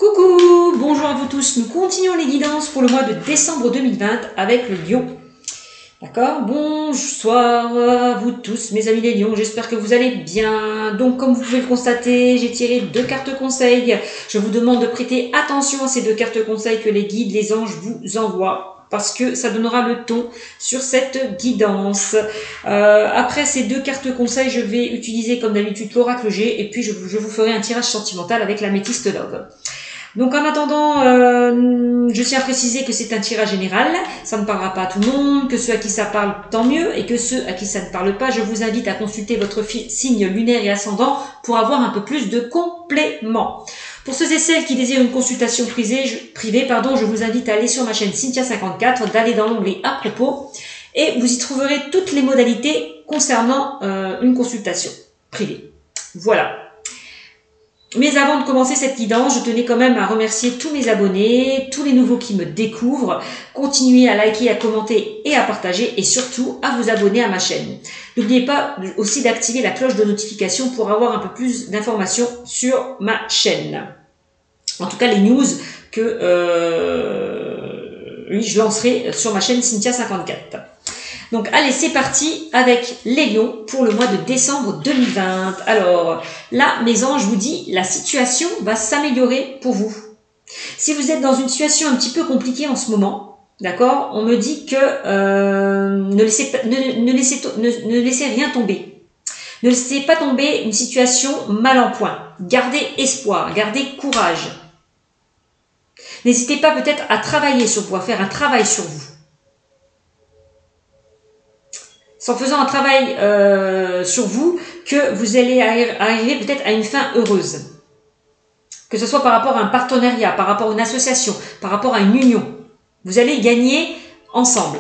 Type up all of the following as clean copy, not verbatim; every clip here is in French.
Coucou, bonjour à vous tous, nous continuons les guidances pour le mois de décembre 2020 avec le lion. D'accord, bonsoir à vous tous mes amis les lions, j'espère que vous allez bien. Donc comme vous pouvez le constater, j'ai tiré 2 cartes conseils. Je vous demande de prêter attention à ces 2 cartes conseils que les guides, les anges vous envoient, parce que ça donnera le ton sur cette guidance. Après ces 2 cartes conseils, je vais utiliser comme d'habitude l'oracle G, et puis je vous ferai un tirage sentimental avec l'améthyste love. Donc en attendant, je tiens à préciser que c'est un tirage général, ça ne parlera pas à tout le monde, que ceux à qui ça parle tant mieux, et que ceux à qui ça ne parle pas, je vous invite à consulter votre signe lunaire et ascendant pour avoir un peu plus de compléments. Pour ceux et celles qui désirent une consultation privée, je vous invite à aller sur ma chaîne Cynthia54, d'aller dans l'onglet à propos, et vous y trouverez toutes les modalités concernant une consultation privée. Voilà. Mais avant de commencer cette guidance, je tenais quand même à remercier tous mes abonnés, tous les nouveaux qui me découvrent. Continuez à liker, à commenter et à partager, et surtout à vous abonner à ma chaîne. N'oubliez pas aussi d'activer la cloche de notification pour avoir un peu plus d'informations sur ma chaîne. En tout cas, les news que je lancerai sur ma chaîne Cynthia54. Donc allez, c'est parti avec les lions pour le mois de décembre 2020. Alors là, mes anges, je vous dis, la situation va s'améliorer pour vous. Si vous êtes dans une situation un petit peu compliquée en ce moment, d'accord, on me dit que ne laissez rien tomber. Ne laissez pas tomber une situation mal en point. Gardez espoir, gardez courage. N'hésitez pas peut-être à travailler sur vous, à faire un travail sur vous. C'est en faisant un travail sur vous que vous allez arriver peut-être à une fin heureuse. Que ce soit par rapport à un partenariat, par rapport à une association, par rapport à une union. Vous allez gagner ensemble.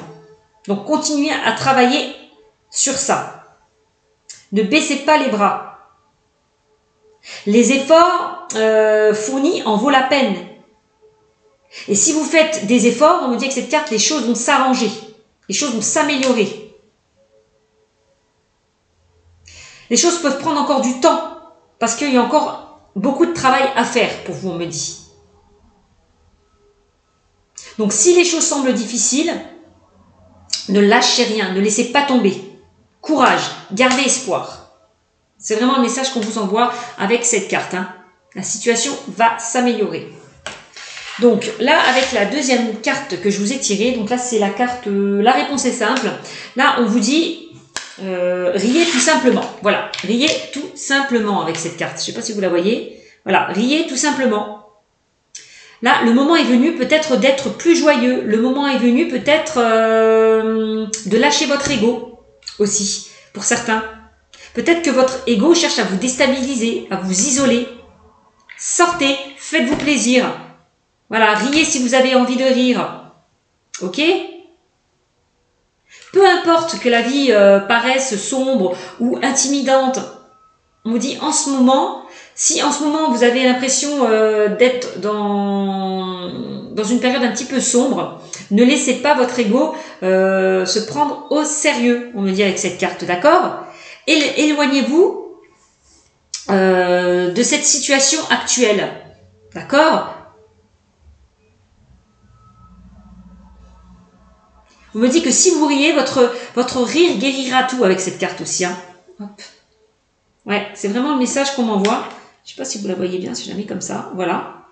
Donc continuez à travailler sur ça. Ne baissez pas les bras. Les efforts fournis en vaut la peine. Et si vous faites des efforts, on me dit que cette carte, les choses vont s'arranger. Les choses vont s'améliorer. Les choses peuvent prendre encore du temps, parce qu'il y a encore beaucoup de travail à faire pour vous, on me dit. Donc si les choses semblent difficiles, ne lâchez rien, ne laissez pas tomber. Courage, gardez espoir. C'est vraiment le message qu'on vous envoie avec cette carte. La situation va s'améliorer. Donc là, avec la deuxième carte que je vous ai tirée, donc là c'est la carte, la réponse est simple. Là, on vous dit... riez tout simplement. Voilà, riez tout simplement avec cette carte. Je ne sais pas si vous la voyez. Voilà, riez tout simplement. Là, le moment est venu peut-être d'être plus joyeux. Le moment est venu peut-être de lâcher votre ego aussi, pour certains. Peut-être que votre ego cherche à vous déstabiliser, à vous isoler. Sortez, faites-vous plaisir. Voilà, riez si vous avez envie de rire. Ok ? Peu importe que la vie paraisse sombre ou intimidante, on vous dit en ce moment, si en ce moment vous avez l'impression d'être dans une période un petit peu sombre, ne laissez pas votre ego se prendre au sérieux, on me dit avec cette carte, d'accord ? Éloignez-vous de cette situation actuelle, d'accord ? On me dit que si vous riez, votre rire guérira tout avec cette carte aussi. Hop. Ouais, c'est vraiment le message qu'on m'envoie. Je ne sais pas si vous la voyez bien, si je la mets comme ça. Voilà.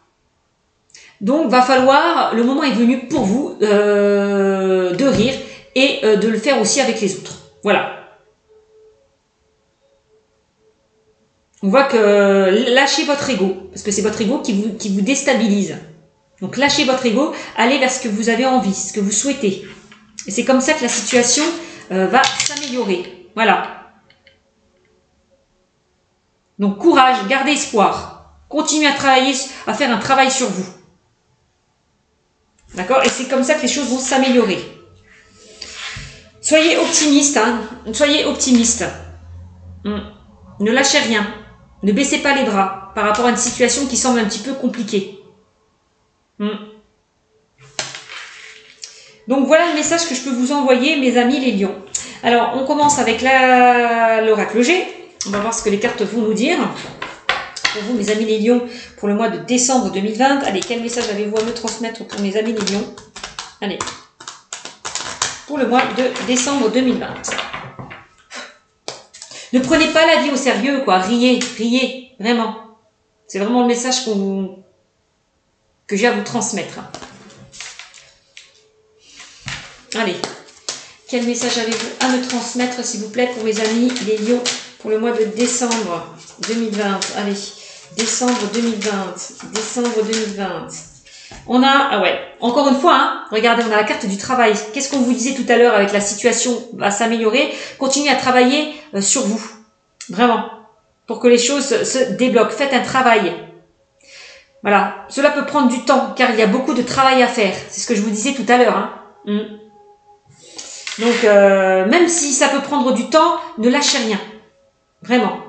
Donc, va falloir, le moment est venu pour vous de rire et de le faire aussi avec les autres. Voilà. On voit que lâchez votre ego, parce que c'est votre ego qui vous déstabilise. Donc, lâchez votre ego, allez vers ce que vous avez envie, ce que vous souhaitez. Et c'est comme ça que la situation va s'améliorer. Voilà. Donc, courage, gardez espoir. Continuez à travailler, à faire un travail sur vous. D'accord ? Et c'est comme ça que les choses vont s'améliorer. Soyez optimiste. Soyez optimiste. Ne lâchez rien. Ne baissez pas les bras par rapport à une situation qui semble un petit peu compliquée. Donc voilà le message que je peux vous envoyer, mes amis les lions. Alors, on commence avec l'oracle G. On va voir ce que les cartes vont nous dire. pour vous, mes amis les lions, pour le mois de décembre 2020. Allez, quel message avez-vous à me transmettre pour mes amis les lions? Allez, pour le mois de décembre 2020. Ne prenez pas la vie au sérieux, quoi. Riez, riez, vraiment. C'est vraiment le message que j'ai à vous transmettre. Allez, quel message avez-vous à me transmettre, s'il vous plaît, pour mes amis les lions, pour le mois de décembre 2020. Allez, décembre 2020, décembre 2020. On a, ah ouais, encore une fois, hein, regardez, on a la carte du travail. Qu'est-ce qu'on vous disait tout à l'heure avec la situation va s'améliorer? Continuez à travailler sur vous, vraiment, pour que les choses se débloquent. Faites un travail. Voilà, cela peut prendre du temps, car il y a beaucoup de travail à faire. C'est ce que je vous disais tout à l'heure. Hein. Donc, même si ça peut prendre du temps, ne lâchez rien. Vraiment.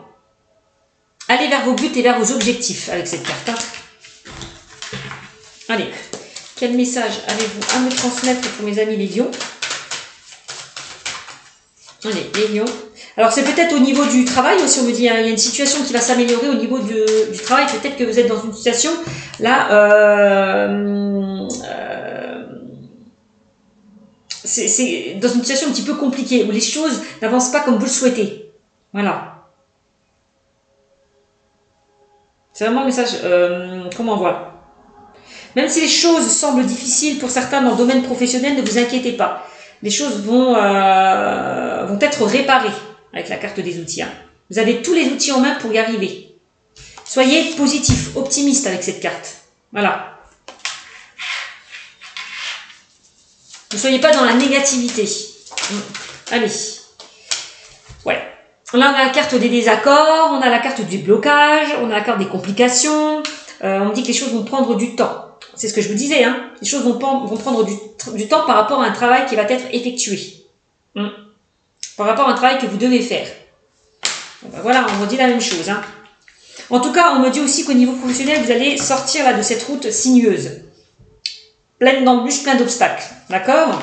Allez vers vos buts et vers vos objectifs avec cette carte. Hein. Allez, quel message avez-vous à me transmettre pour mes amis les lions? Allez, les lions. Alors, c'est peut-être au niveau du travail aussi, on me dit, hein, il y a une situation qui va s'améliorer au niveau du travail. Peut-être que vous êtes dans une situation, là, c'est dans une situation un petit peu compliquée, où les choses n'avancent pas comme vous le souhaitez. Voilà. C'est vraiment le message, comment voilà. Même si les choses semblent difficiles pour certains dans le domaine professionnel, ne vous inquiétez pas. Les choses vont être réparées avec la carte des outils. Hein. Vous avez tous les outils en main pour y arriver. Soyez positif, optimiste avec cette carte. Voilà. Ne soyez pas dans la négativité. Allez. Ouais. Là, on a la carte des désaccords, on a la carte du blocage, on a la carte des complications. On me dit que les choses vont prendre du temps. C'est ce que je vous disais, hein. Les choses vont prendre du temps par rapport à un travail qui va être effectué. Par rapport à un travail que vous devez faire. Bon, ben voilà, on me dit la même chose. Hein. En tout cas, on me dit aussi qu'au niveau professionnel, vous allez sortir là de cette route sinueuse. Pleine d'embûches, plein d'obstacles. D'accord?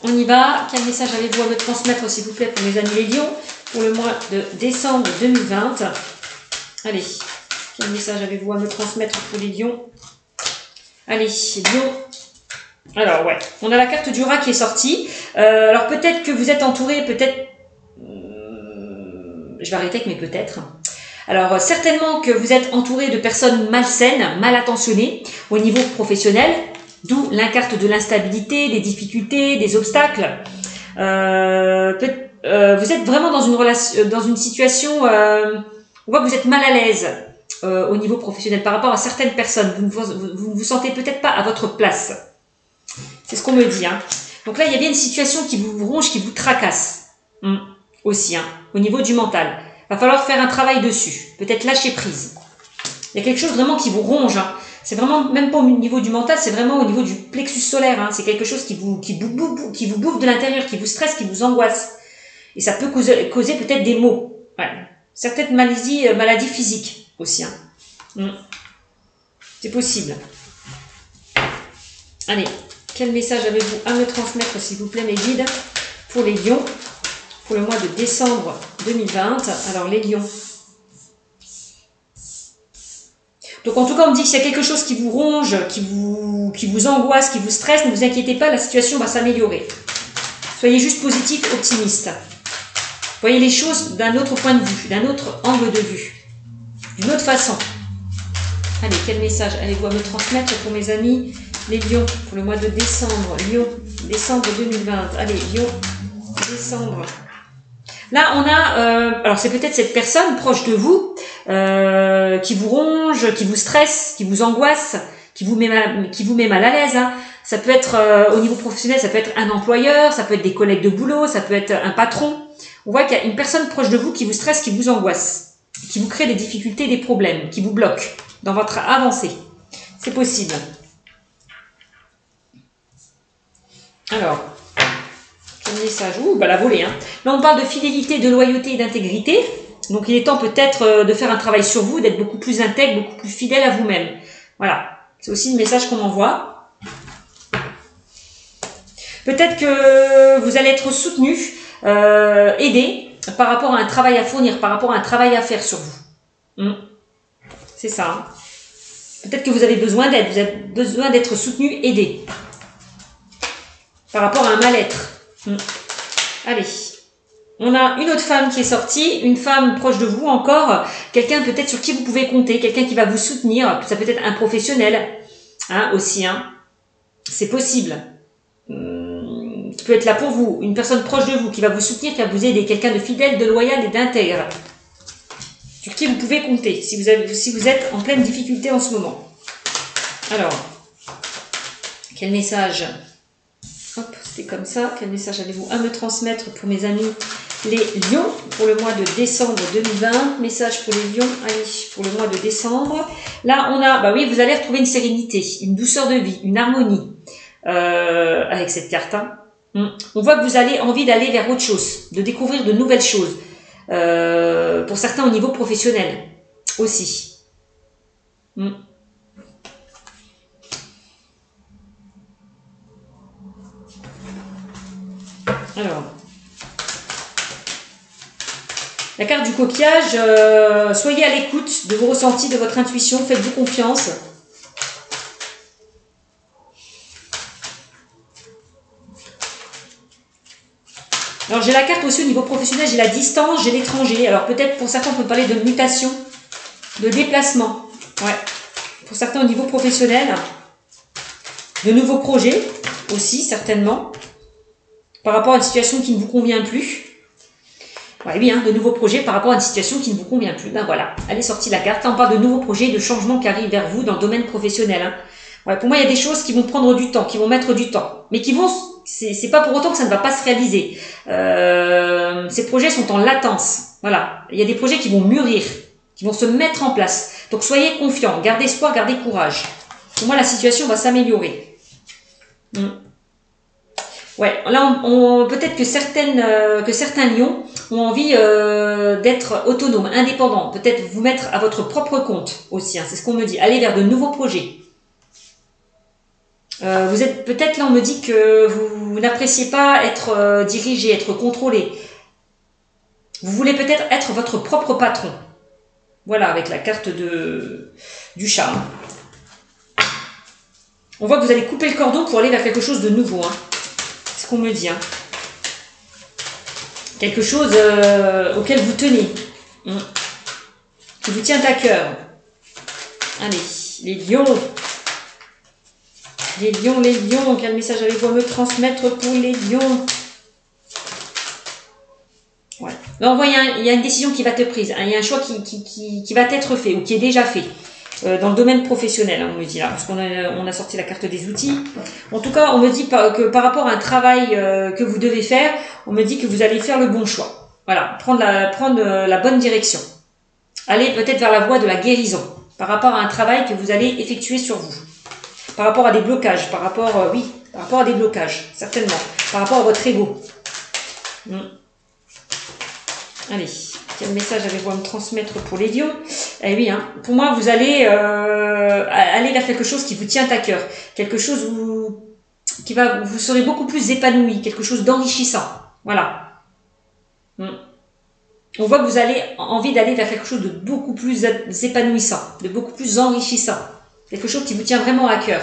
On y va. Quel message avez-vous à me transmettre, s'il vous plaît, pour mes amis les lions, pour le mois de décembre 2020? Allez. Quel message avez-vous à me transmettre pour les lions? Allez, lions. Alors, ouais, on a la carte du rat qui est sortie. Alors, peut-être que vous êtes entouré, peut-être... je vais arrêter avec mes peut-être. Alors, certainement que vous êtes entouré de personnes malsaines, mal attentionnées au niveau professionnel, d'où la carte de l'instabilité, des difficultés, des obstacles. Vous êtes vraiment dans une relation, dans une situation où vous êtes mal à l'aise. Au niveau professionnel, par rapport à certaines personnes, vous ne vous sentez peut-être pas à votre place. C'est ce qu'on me dit. Hein. Donc là, il y a bien une situation qui vous ronge, qui vous tracasse. Aussi, hein, au niveau du mental. Il va falloir faire un travail dessus. Peut-être lâcher prise. Il y a quelque chose vraiment qui vous ronge. Hein. C'est vraiment, même pas au niveau du mental, c'est vraiment au niveau du plexus solaire. Hein. C'est quelque chose qui vous bouffe de l'intérieur, qui vous stresse, qui vous angoisse. Et ça peut causer peut-être des maux. Ouais. Certaines maladies physiques. Aussi. Hein. C'est possible. Allez, quel message avez-vous à me transmettre, s'il vous plaît, mes guides, pour les lions, pour le mois de décembre 2020? Alors, les lions. Donc, en tout cas, on me dit qu'il y a quelque chose qui vous ronge, qui vous angoisse, qui vous stresse. Ne vous inquiétez pas, la situation va s'améliorer. Soyez juste positif, optimiste. Voyez les choses d'un autre point de vue, d'un autre angle de vue. D'une autre façon. Allez, quel message allez-vous à me transmettre pour mes amis les lions, pour le mois de décembre? Lion, décembre 2020. Allez, lion, décembre. Là, on a... alors, c'est peut-être cette personne proche de vous qui vous ronge, qui vous stresse, qui vous angoisse, qui vous met mal à l'aise. Hein. Ça peut être, au niveau professionnel, ça peut être un employeur, ça peut être des collègues de boulot, ça peut être un patron. On voit qu'il y a une personne proche de vous qui vous stresse, qui vous angoisse, qui vous crée des difficultés, des problèmes, qui vous bloque dans votre avancée. C'est possible. Alors, quel message? Ouh, bah la volée. Hein. Là, on parle de fidélité, de loyauté et d'intégrité. Donc, il est temps peut-être de faire un travail sur vous, d'être beaucoup plus intègre, beaucoup plus fidèle à vous-même. Voilà. C'est aussi le message qu'on envoie. Peut-être que vous allez être soutenu, aidé par rapport à un travail à fournir, par rapport à un travail à faire sur vous. C'est ça. Hein. Peut-être que vous avez besoin d'aide, vous avez besoin d'être soutenu, aidé. Par rapport à un mal-être. Allez. On a une autre femme qui est sortie, une femme proche de vous encore, quelqu'un peut-être sur qui vous pouvez compter, quelqu'un qui va vous soutenir, ça peut être un professionnel aussi. C'est possible. Qui peut être là pour vous, une personne proche de vous qui va vous soutenir, qui va vous aider, quelqu'un de fidèle, de loyal et d'intègre. Sur qui vous pouvez compter si vous êtes en pleine difficulté en ce moment. Alors, quel message? Hop, c'était comme ça. Quel message avez-vous à me transmettre pour mes amis les lions pour le mois de décembre 2020? Message pour les lions, allez, pour le mois de décembre. Là, on a, bah oui, vous allez retrouver une sérénité, une douceur de vie, une harmonie avec cette carte. On voit que vous avez envie d'aller vers autre chose, de découvrir de nouvelles choses. Pour certains au niveau professionnel aussi. Alors, la carte du coquillage, soyez à l'écoute de vos ressentis, de votre intuition, faites-vous confiance. Alors j'ai la carte aussi au niveau professionnel, j'ai la distance, j'ai l'étranger. Alors peut-être pour certains on peut parler de mutation, de déplacement. Ouais. Pour certains au niveau professionnel, de nouveaux projets aussi certainement. Par rapport à une situation qui ne vous convient plus. Ouais, oui, de nouveaux projets par rapport à une situation qui ne vous convient plus. Ben voilà, elle est sortie la carte. Là, on parle de nouveaux projets, de changements qui arrivent vers vous dans le domaine professionnel. Ouais, pour moi, il y a des choses qui vont prendre du temps, qui vont mettre du temps, mais qui vont. C'est pas pour autant que ça ne va pas se réaliser. Ces projets sont en latence. Voilà, il y a des projets qui vont mûrir, qui vont se mettre en place. Donc soyez confiants, gardez espoir, gardez courage. Pour moi, la situation va s'améliorer. Ouais, là, peut-être que certains lions ont envie d'être autonomes, indépendants, peut-être vous mettre à votre propre compte aussi, c'est ce qu'on me dit, aller vers de nouveaux projets. Vous êtes peut-être là, on me dit que vous n'appréciez pas être dirigé, être contrôlé. Vous voulez peut-être être votre propre patron. Voilà, avec la carte du chat. On voit que vous allez couper le cordon pour aller vers quelque chose de nouveau. C'est ce qu'on me dit. Quelque chose auquel vous tenez. Qui vous tient à cœur. Allez, les lions. Les lions, quel message avez-vous à me transmettre pour les lions? Ouais. Là, on voit, il y a une décision qui va être prise. Il y a un choix qui va être fait ou qui est déjà fait. Dans le domaine professionnel, on me dit là, parce qu'on a sorti la carte des outils. En tout cas, on me dit que par rapport à un travail que vous devez faire, on me dit que vous allez faire le bon choix. Voilà, prendre la bonne direction. Allez peut-être vers la voie de la guérison, par rapport à un travail que vous allez effectuer sur vous. Par rapport à des blocages, par rapport à des blocages, certainement. Par rapport à votre ego. Allez. Quel message avez-vous à me transmettre pour les lions? Eh oui, pour moi, vous allez aller vers quelque chose qui vous tient à cœur. Quelque chose où vous serez beaucoup plus épanoui. Quelque chose d'enrichissant. Voilà. On voit que vous avez envie d'aller vers quelque chose de beaucoup plus épanouissant, de beaucoup plus enrichissant. Quelque chose qui vous tient vraiment à cœur.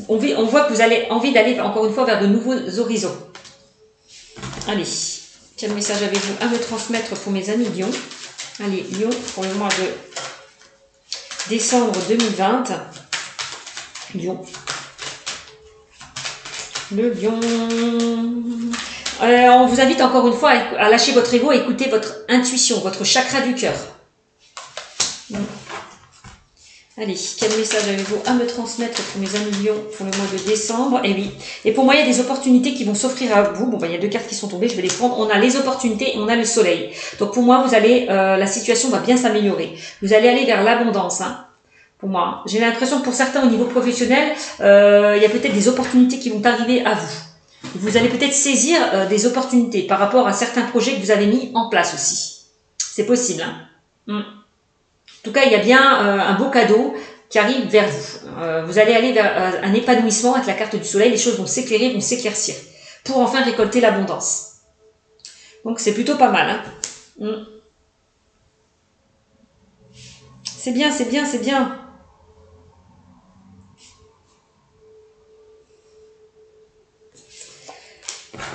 On voit que vous avez envie d'aller, encore une fois, vers de nouveaux horizons. Allez. Quel message avez-vous à me transmettre pour mes amis lions? Allez, lion, pour le mois de décembre 2020. Lion. Le lion. On vous invite encore une fois à lâcher votre ego, à écouter votre intuition, votre chakra du cœur. Allez, quel message avez-vous à me transmettre pour mes amis lions pour le mois de décembre? Eh oui, et pour moi, il y a des opportunités qui vont s'offrir à vous. Bon, il y a deux cartes qui sont tombées, je vais les prendre. On a les opportunités et on a le soleil. Donc pour moi, la situation va bien s'améliorer. Vous allez aller vers l'abondance, pour moi. J'ai l'impression que pour certains, au niveau professionnel, il y a peut-être des opportunités qui vont arriver à vous. Vous allez peut-être saisir des opportunités par rapport à certains projets que vous avez mis en place aussi. C'est possible, En tout cas, il y a bien un beau cadeau qui arrive vers vous. Vous allez aller vers un épanouissement avec la carte du soleil. Les choses vont s'éclairer, vont s'éclaircir pour enfin récolter l'abondance. Donc c'est plutôt pas mal. Hein. C'est bien, c'est bien, c'est bien.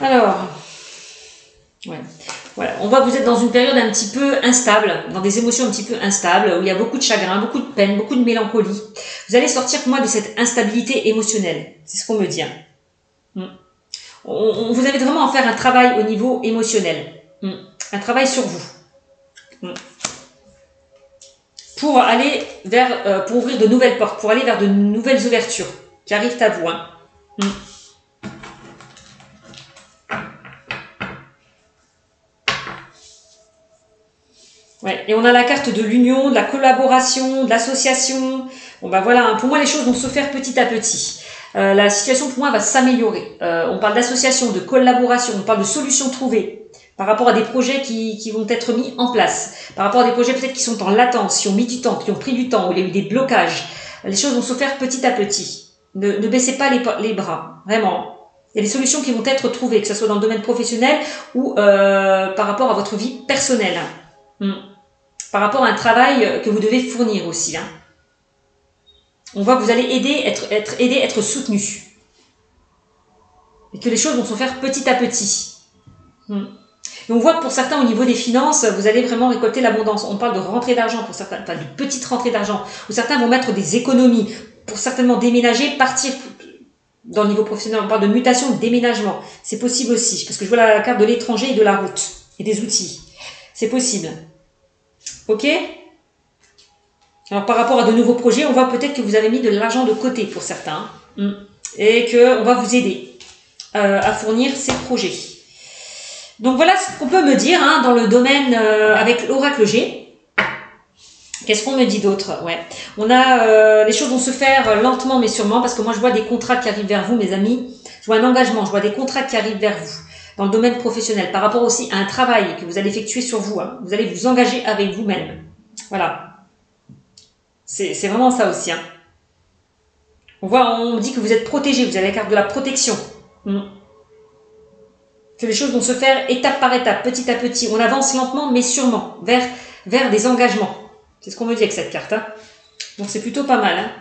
Alors, ouais. Voilà, on voit que vous êtes dans une période un petit peu instable, dans des émotions un petit peu instables, où il y a beaucoup de chagrin, beaucoup de peine, beaucoup de mélancolie. Vous allez sortir, moi, de cette instabilité émotionnelle. C'est ce qu'on me dit. Hein. Vous allez vraiment en faire un travail au niveau émotionnel. Un travail sur vous. Pour aller vers, pour ouvrir de nouvelles portes, pour aller vers de nouvelles ouvertures qui arrivent à vous. Hein. Ouais, et on a la carte de l'union, de la collaboration, de l'association. Bon ben voilà, hein, pour moi les choses vont se faire petit à petit. La situation pour moi va s'améliorer. On parle d'association, de collaboration, on parle de solutions trouvées par rapport à des projets qui vont être mis en place, par rapport à des projets peut-être qui sont en latence, qui ont mis du temps, qui ont pris du temps, où il y a eu des blocages. Les choses vont se faire petit à petit. Ne baissez pas les bras, vraiment. Il y a des solutions qui vont être trouvées, que ce soit dans le domaine professionnel ou par rapport à votre vie personnelle. Par rapport à un travail que vous devez fournir aussi. Hein. On voit que vous allez être soutenu. Et que les choses vont se faire petit à petit. Et on voit que pour certains, au niveau des finances, vous allez vraiment récolter l'abondance. On parle de rentrée d'argent pour certains, enfin de petites rentrées d'argent. Où certains vont mettre des économies pour certainement déménager, partir dans le niveau professionnel. On parle de mutation, de déménagement. C'est possible aussi. Parce que je vois la carte de l'étranger et de la route. Et des outils. C'est possible. Ok? Alors par rapport à de nouveaux projets, on voit peut-être que vous avez mis de l'argent de côté pour certains. Et qu'on va vous aider à fournir ces projets. Donc voilà ce qu'on peut me dire hein, dans le domaine avec l'oracle G. Qu'est-ce qu'on me dit d'autre? Ouais. On a les choses vont se faire lentement mais sûrement parce que moi je vois des contrats qui arrivent vers vous mes amis. Je vois un engagement, je vois des contrats qui arrivent vers vous dans le domaine professionnel par rapport aussi à un travail que vous allez effectuer sur vous. Hein. Vous allez vous engager avec vous-même. Voilà. C'est vraiment ça aussi. Hein. On dit que vous êtes protégé, vous avez la carte de la protection. Que les choses vont se faire étape par étape, petit à petit. On avance lentement mais sûrement vers des engagements. C'est ce qu'on me dit avec cette carte. Hein. Donc c'est plutôt pas mal. Hein.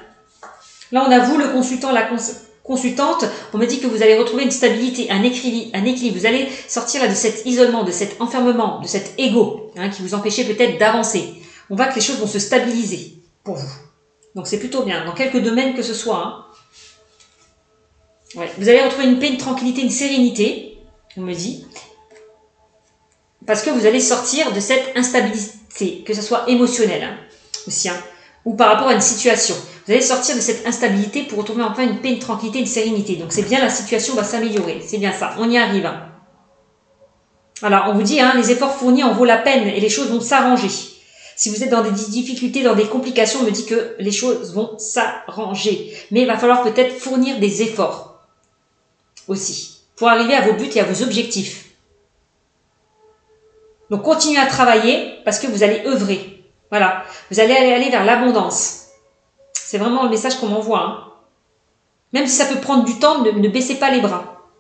Là on a vous, le consultant, la consultante. On me dit que vous allez retrouver une stabilité, un équilibre. Vous allez sortir là de cet isolement, de cet enfermement, de cet ego hein, qui vous empêchait peut-être d'avancer. On voit que les choses vont se stabiliser pour vous. Donc c'est plutôt bien, dans quelques domaines que ce soit. Hein. Ouais. Vous allez retrouver une paix, une tranquillité, une sérénité, on me dit. Parce que vous allez sortir de cette instabilité, que ce soit émotionnelle hein, aussi, hein, ou par rapport à une situation. Vous allez sortir de cette instabilité pour retrouver enfin une paix, une tranquillité, une sérénité. Donc c'est bien, la situation va s'améliorer. C'est bien ça, on y arrive. Hein. Alors on vous dit, hein, les efforts fournis en vaut la peine et les choses vont s'arranger. Si vous êtes dans des difficultés, dans des complications, on me dit que les choses vont s'arranger. Mais il va falloir peut-être fournir des efforts aussi pour arriver à vos buts et à vos objectifs. Donc continuez à travailler parce que vous allez œuvrer. Voilà, vous allez aller vers l'abondance. C'est vraiment le message qu'on m'envoie. Hein. Même si ça peut prendre du temps, ne baissez pas les bras.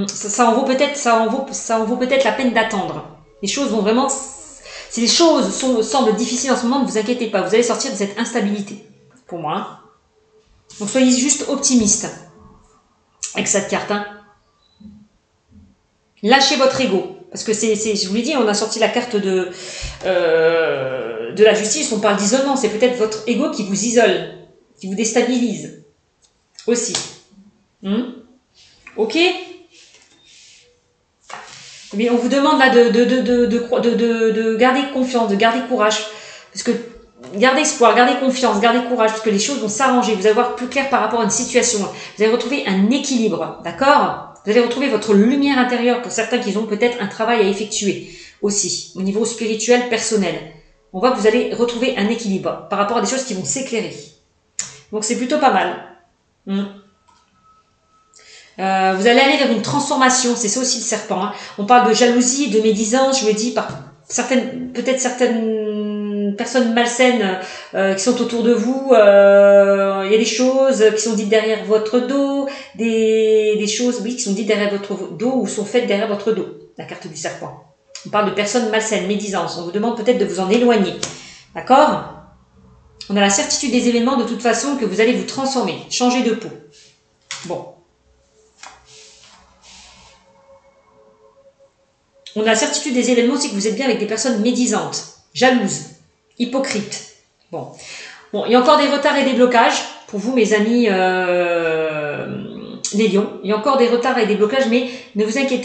Ça en vaut peut-être la peine d'attendre. Les choses vont vraiment... Si les choses semblent difficiles en ce moment, ne vous inquiétez pas, vous allez sortir de cette instabilité, pour moi. Hein. Donc soyez juste optimiste avec cette carte. Hein. Lâchez votre ego, parce que je vous l'ai dit, on a sorti la carte de la justice, on parle d'isolement, c'est peut-être votre ego qui vous isole, qui vous déstabilise, aussi. Ok ? Mais on vous demande là de garder confiance, de garder courage. Parce que gardez espoir, gardez confiance, gardez courage, parce que les choses vont s'arranger. Vous allez voir plus clair par rapport à une situation. Vous allez retrouver un équilibre, d'accord? Vous allez retrouver votre lumière intérieure pour certains qui ont peut-être un travail à effectuer aussi, au niveau spirituel, personnel. On voit que vous allez retrouver un équilibre par rapport à des choses qui vont s'éclairer. Donc c'est plutôt pas mal. Vous allez aller vers une transformation, c'est ça aussi le serpent. Hein. On parle de jalousie, de médisance, je me dis par peut-être certaines personnes malsaines qui sont autour de vous. Il y a des choses qui sont dites derrière votre dos, des choses oui qui sont dites derrière votre dos ou sont faites derrière votre dos. la carte du serpent. On parle de personnes malsaines, médisances. On vous demande peut-être de vous en éloigner. D'accord? On a la certitude des événements de toute façon que vous allez vous transformer, changer de peau. Bon. On a la certitude des événements aussi que vous êtes bien avec des personnes médisantes, jalouses, hypocrites. Bon. Bon, il y a encore des retards et des blocages pour vous, mes amis les lions. Il y a encore des retards et des blocages, mais ne vous inquiétez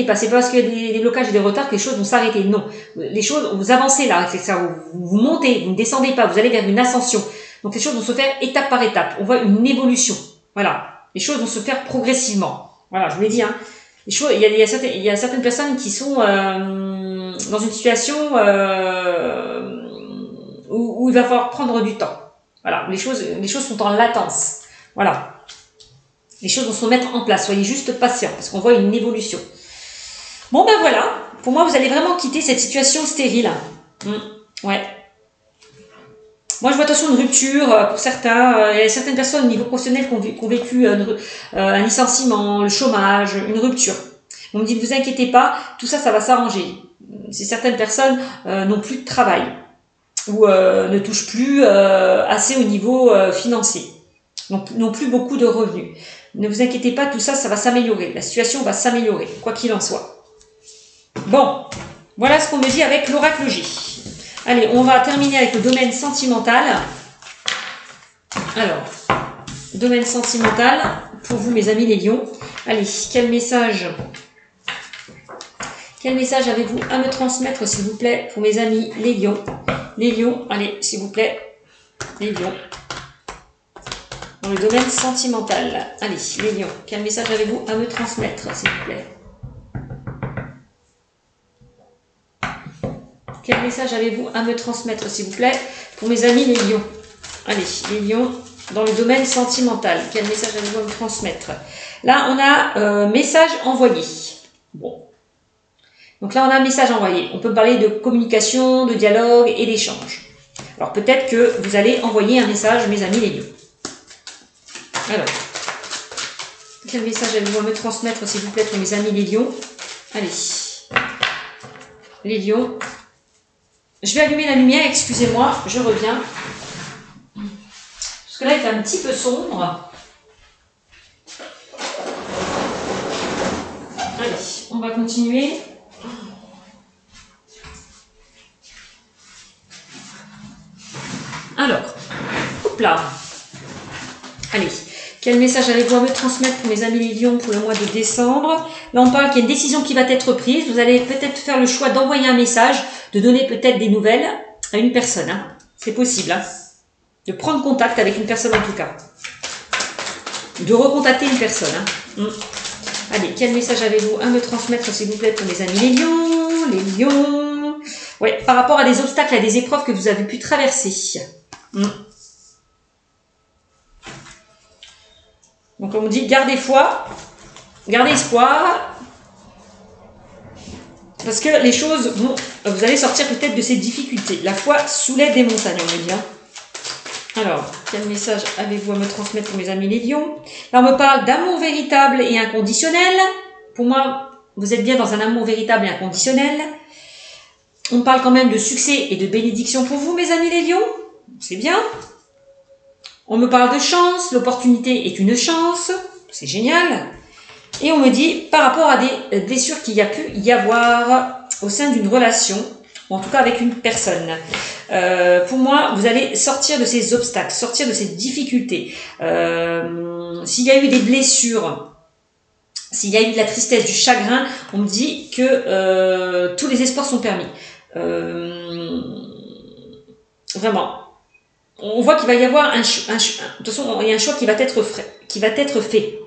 pas. C'est pas parce qu'il y a des blocages et des retards que les choses vont s'arrêter. Non. Les choses, vous avancez là, c'est ça. Vous montez, vous ne descendez pas, vous allez vers une ascension. Donc les choses vont se faire étape par étape. On voit une évolution. Voilà. Les choses vont se faire progressivement. Voilà, je vous l'ai dit, hein. Les choses, il y a certaines personnes qui sont dans une situation où il va falloir prendre du temps. Voilà, les choses sont en latence. Voilà. Les choses vont se mettre en place. Soyez juste patients, parce qu'on voit une évolution. Bon, ben voilà. Pour moi, vous allez vraiment quitter cette situation stérile. Ouais. Moi, je vois attention une rupture pour certains. Il y a certaines personnes au niveau professionnel qui ont vécu un licenciement, le chômage, une rupture. On me dit, ne vous inquiétez pas, tout ça, ça va s'arranger. Si certaines personnes n'ont plus de travail ou ne touchent plus assez au niveau financier, n'ont plus beaucoup de revenus. Ne vous inquiétez pas, tout ça, ça va s'améliorer. La situation va s'améliorer, quoi qu'il en soit. Bon, voilà ce qu'on me dit avec l'oracle J. Allez, on va terminer avec le domaine sentimental. Alors, domaine sentimental, pour vous, mes amis les lions. Allez, quel message avez-vous à me transmettre, s'il vous plaît, pour mes amis les lions? Les lions, allez, s'il vous plaît, les lions. Dans le domaine sentimental. Allez, les lions, quel message avez-vous à me transmettre, s'il vous plaît? Quel message avez-vous à me transmettre, s'il vous plaît, pour mes amis les lions? Allez, les lions, dans le domaine sentimental, quel message avez-vous à me transmettre? Là, on a message envoyé. Bon. Donc là, on a un message envoyé. On peut parler de communication, de dialogue et d'échange. Alors, peut-être que vous allez envoyer un message, mes amis les lions. Alors, quel message allez-vous me transmettre, s'il vous plaît, pour mes amis les lions? Allez, les lions. Je vais allumer la lumière, excusez-moi, je reviens. Parce que là, il fait un petit peu sombre. Allez, on va continuer. Alors, hop là. Allez. Quel message avez-vous à me transmettre pour mes amis les lions pour le mois de décembre? Là, on parle qu'il y a une décision qui va être prise. Vous allez peut-être faire le choix d'envoyer un message, de donner peut-être des nouvelles à une personne. Hein. C'est possible. Hein. De prendre contact avec une personne en tout cas. De recontacter une personne. Hein. Allez, quel message avez-vous à me transmettre, s'il vous plaît, pour mes amis les lions? Les lions. Ouais, par rapport à des obstacles, à des épreuves que vous avez pu traverser. Donc, on me dit, gardez foi, gardez espoir, parce que les choses vont, vous allez sortir peut-être de ces difficultés. La foi soulève des montagnes, on me dit. Hein. Alors, quel message avez-vous à me transmettre pour mes amis les lions? Là, on me parle d'amour véritable et inconditionnel. Pour moi, vous êtes bien dans un amour véritable et inconditionnel. On parle quand même de succès et de bénédiction pour vous, mes amis les lions. C'est bien. On me parle de chance, l'opportunité est une chance, c'est génial. Et on me dit, par rapport à des blessures qu'il y a pu y avoir au sein d'une relation, ou en tout cas avec une personne. Pour moi, vous allez sortir de ces obstacles, sortir de ces difficultés. S'il y a eu des blessures, s'il y a eu de la tristesse, du chagrin, on me dit que tous les espoirs sont permis. Vraiment. On voit qu'il va y avoir de toute façon, il y a un choix qui va être fait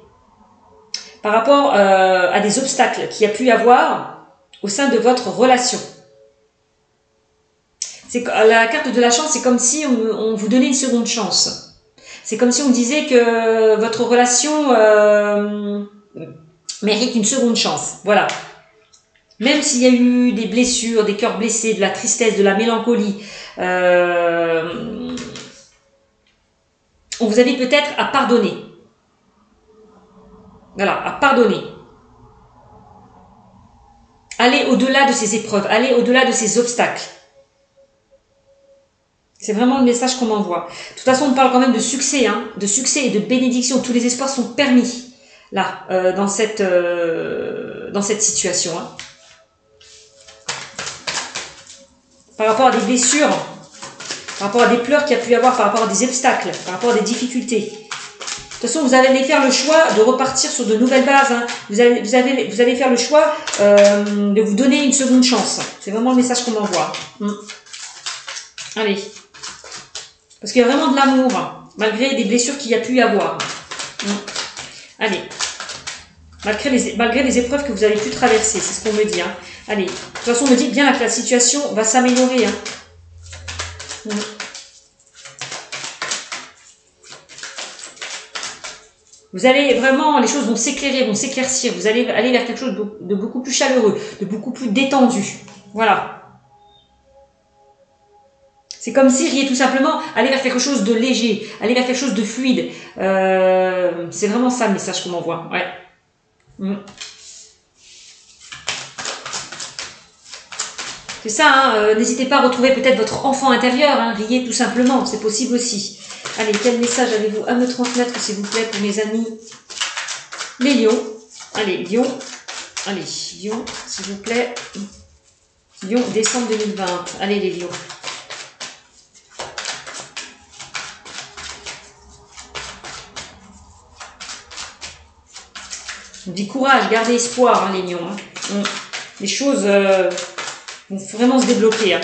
par rapport à des obstacles qu'il y a pu y avoir au sein de votre relation. La carte de la chance, c'est comme si on vous donnait une seconde chance. C'est comme si on disait que votre relation mérite une seconde chance. Voilà. Même s'il y a eu des blessures, des cœurs blessés, de la tristesse, de la mélancolie, on vous invite peut-être à pardonner. Voilà, à pardonner. Allez au-delà de ces épreuves, allez au-delà de ces obstacles. C'est vraiment le message qu'on m'envoie. De toute façon, on parle quand même de succès, hein, de succès et de bénédiction. Tous les espoirs sont permis, là, dans cette situation. Hein. Par rapport à des blessures, par rapport à des pleurs qu'il y a pu y avoir, par rapport à des obstacles, par rapport à des difficultés. De toute façon, vous allez faire le choix de repartir sur de nouvelles bases. Hein. Vous allez faire le choix de vous donner une seconde chance. C'est vraiment le message qu'on m'envoie. Allez. Parce qu'il y a vraiment de l'amour, hein, malgré des blessures qu'il y a pu y avoir. Allez. Malgré les épreuves que vous avez pu traverser, c'est ce qu'on me dit. Hein. Allez. De toute façon, on me dit bien que la situation va s'améliorer. Hein. Vous allez vraiment, les choses vont s'éclairer, vont s'éclaircir. Vous allez aller vers quelque chose de beaucoup plus chaleureux, de beaucoup plus détendu. Voilà. C'est comme si, riez tout simplement, aller vers quelque chose de léger, aller vers quelque chose de fluide. C'est vraiment ça le message qu'on m'envoie. Ouais. C'est ça, hein, n'hésitez pas à retrouver peut-être votre enfant intérieur, hein, riez tout simplement, c'est possible aussi. Allez, quel message avez-vous à me transmettre, s'il vous plaît, pour mes amis les lions. Allez, lion. Allez, lion, s'il vous plaît. Lion, décembre 2020. Allez, les lions. On dit courage, gardez espoir, hein, les lions. Hein. Les choses vont vraiment se débloquer. Hein.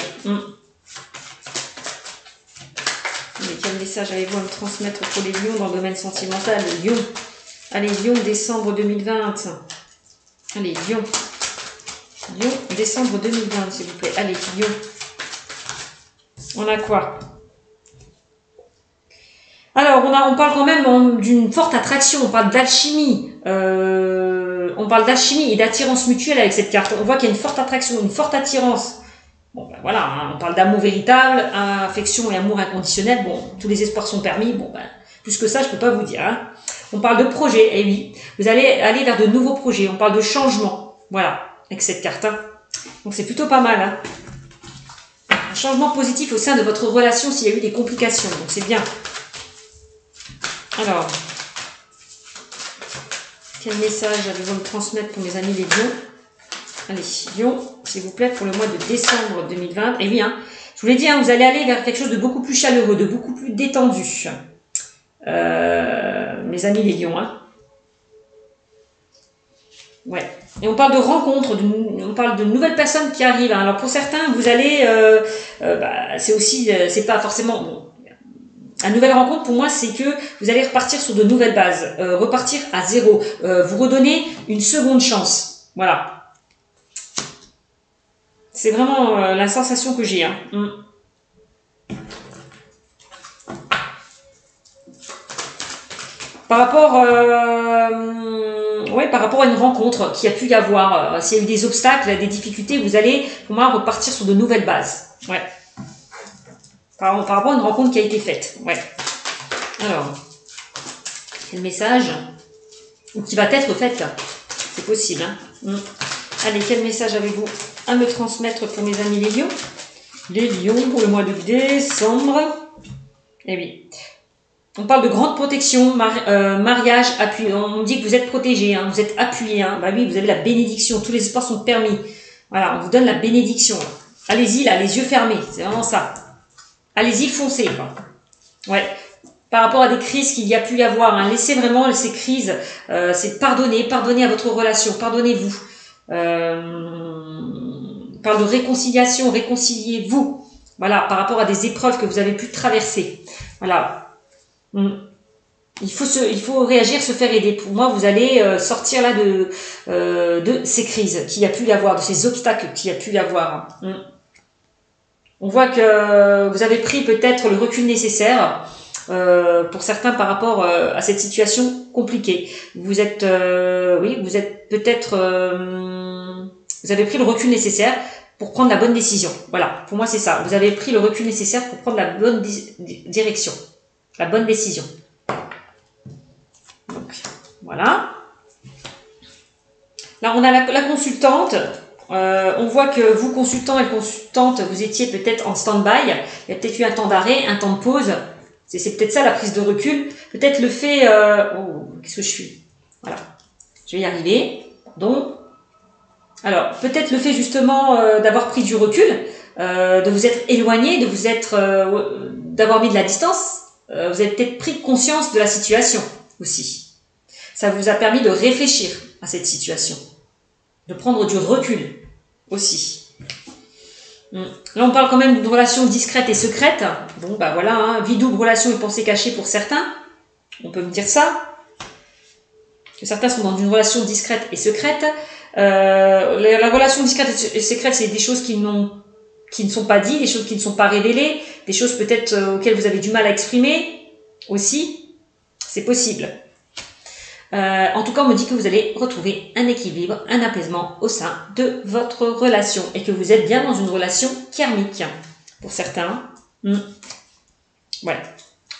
Quel message avez-vous à me transmettre pour les lions dans le domaine sentimental? Lion. Allez, lion, décembre 2020. Allez, lion. Lion, décembre 2020, s'il vous plaît. Allez, lion. On a quoi? Alors, on parle quand même d'une forte attraction, on parle d'alchimie. On parle d'alchimie et d'attirance mutuelle avec cette carte. On voit qu'il y a une forte attraction, une forte attirance. Bon, ben voilà, hein, on parle d'amour véritable, affection et amour inconditionnel. Bon, tous les espoirs sont permis. Bon, ben, plus que ça, je peux pas vous dire. Hein. On parle de projet, eh oui. Vous allez aller vers de nouveaux projets. On parle de changement. Voilà, avec cette carte. Hein. Donc, c'est plutôt pas mal. Hein. Un changement positif au sein de votre relation s'il y a eu des complications. Donc, c'est bien. Alors, quel message avez-vous à me transmettre pour mes amis les lions? Allez, lion, s'il vous plaît, pour le mois de décembre 2020. Et oui, hein, je vous l'ai dit, hein, vous allez aller vers quelque chose de beaucoup plus chaleureux, de beaucoup plus détendu. Mes amis les lions. Hein. Ouais. Et on parle de rencontres, on parle de nouvelles personnes qui arrivent. Hein. Alors pour certains, vous allez, c'est aussi, c'est pas forcément... Bon, une nouvelle rencontre, pour moi, c'est que vous allez repartir sur de nouvelles bases, repartir à zéro, vous redonner une seconde chance. Voilà. C'est vraiment la sensation que j'ai. Hein. Par rapport, par rapport à une rencontre qui a pu y avoir, s'il y a eu des obstacles, des difficultés, vous allez, pour moi, repartir sur de nouvelles bases. Ouais. Par rapport à une rencontre qui a été faite. Ouais. Alors, quel message? Ou qui va être faite. C'est possible. Hein. Allez, quel message avez-vous à me transmettre pour mes amis les lions? Les lions pour le mois de décembre. Eh oui. On parle de grande protection, mariage, appui. On dit que vous êtes protégé, hein, vous êtes appuyé. Hein. Bah oui, vous avez la bénédiction. Tous les espoirs sont permis. Voilà, on vous donne la bénédiction. Allez-y, là, les yeux fermés. C'est vraiment ça. Allez-y, foncez. Quoi. Ouais. Par rapport à des crises qu'il y a pu y avoir, hein, laissez vraiment ces crises, c'est pardonner à votre relation, pardonnez-vous. Parle de réconciliation, réconciliez-vous. Voilà, par rapport à des épreuves que vous avez pu traverser. Voilà. Il faut réagir, se faire aider. Pour moi, vous allez sortir là de ces crises qu'il y a pu y avoir, de ces obstacles qu'il y a pu y avoir. On voit que vous avez pris peut-être le recul nécessaire pour certains par rapport à cette situation compliquée. Vous êtes, vous êtes peut-être, vous avez pris le recul nécessaire pour prendre la bonne décision. Voilà, pour moi c'est ça. Vous avez pris le recul nécessaire pour prendre la bonne direction, la bonne décision. Donc, voilà. Là, on a la consultante. On voit que vous, consultants et consultantes, vous étiez peut-être en stand-by. Il y a peut-être eu un temps d'arrêt, un temps de pause. C'est peut-être ça la prise de recul. Peut-être le fait... Oh, qu'est-ce que je suis? Voilà. Je vais y arriver. Donc, alors, peut-être le fait justement d'avoir pris du recul, de vous être éloigné, de vous être... d'avoir mis de la distance. Vous avez peut-être pris conscience de la situation aussi. Ça vous a permis de réfléchir à cette situation. De prendre du recul aussi. Là, on parle quand même d'une relation discrète et secrète. Bon, bah voilà, hein, vie double, relation et pensée cachée pour certains. On peut me dire ça. Que certains sont dans une relation discrète et secrète. La relation discrète et secrète, c'est des choses qui ne sont pas dites, des choses qui ne sont pas révélées, des choses peut-être auxquelles vous avez du mal à exprimer aussi. C'est possible. En tout cas, on me dit que vous allez retrouver un équilibre, un apaisement au sein de votre relation et que vous êtes bien dans une relation karmique pour certains. Ouais.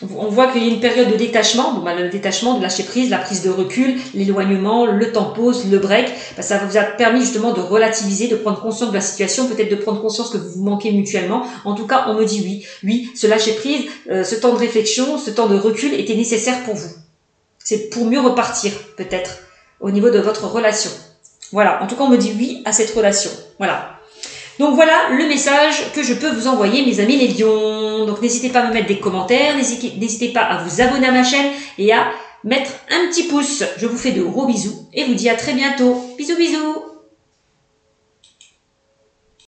On voit qu'il y a une période de détachement, bon, bah, le détachement, de lâcher prise, la prise de recul, l'éloignement, le temps pause, le break. Bah, ça vous a permis justement de relativiser, de prendre conscience de la situation, peut-être de prendre conscience que vous vous manquez mutuellement. En tout cas, on me dit oui, ce lâcher prise, ce temps de réflexion, ce temps de recul était nécessaire pour vous. C'est pour mieux repartir, peut-être, au niveau de votre relation. Voilà, en tout cas, on me dit oui à cette relation. Voilà. Donc voilà le message que je peux vous envoyer, mes amis les lions. Donc n'hésitez pas à me mettre des commentaires, n'hésitez pas à vous abonner à ma chaîne et à mettre un petit pouce. Je vous fais de gros bisous et vous dis à très bientôt. Bisous, bisous.